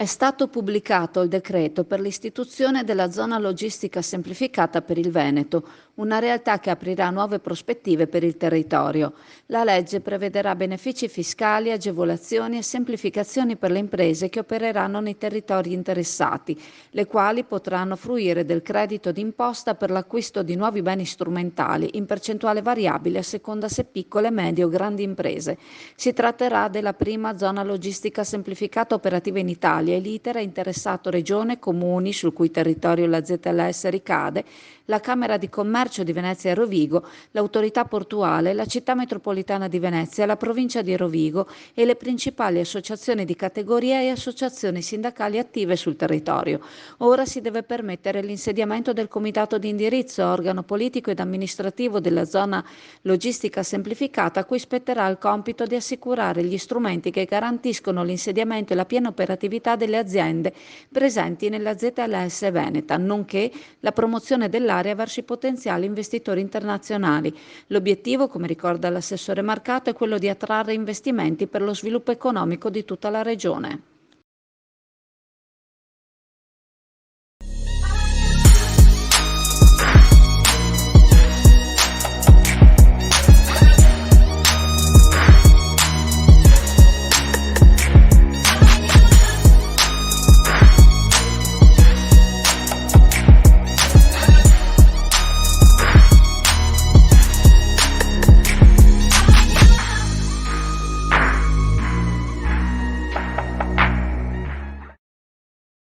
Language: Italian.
È stato pubblicato il decreto per l'istituzione della zona logistica semplificata per il Veneto, una realtà che aprirà nuove prospettive per il territorio. La legge prevederà benefici fiscali, agevolazioni e semplificazioni per le imprese che opereranno nei territori interessati, le quali potranno fruire del credito d'imposta per l'acquisto di nuovi beni strumentali in percentuale variabile a seconda se piccole, medie o grandi imprese. Si tratterà della prima zona logistica semplificata operativa in Italia e l'iter ha interessato regione, comuni sul cui territorio la ZLS ricade, la Camera di Commercio di Venezia e Rovigo, l'Autorità Portuale, la Città Metropolitana di Venezia, la Provincia di Rovigo e le principali associazioni di categoria e associazioni sindacali attive sul territorio. Ora si deve permettere l'insediamento del Comitato di indirizzo, organo politico ed amministrativo della zona logistica semplificata, a cui spetterà il compito di assicurare gli strumenti che garantiscono l'insediamento e la piena operatività delle aziende presenti nella ZLS Veneta, nonché la promozione dell'area verso i potenziali investitori internazionali. L'obiettivo, come ricorda l'assessore Marcato, è quello di attrarre investimenti per lo sviluppo economico di tutta la regione.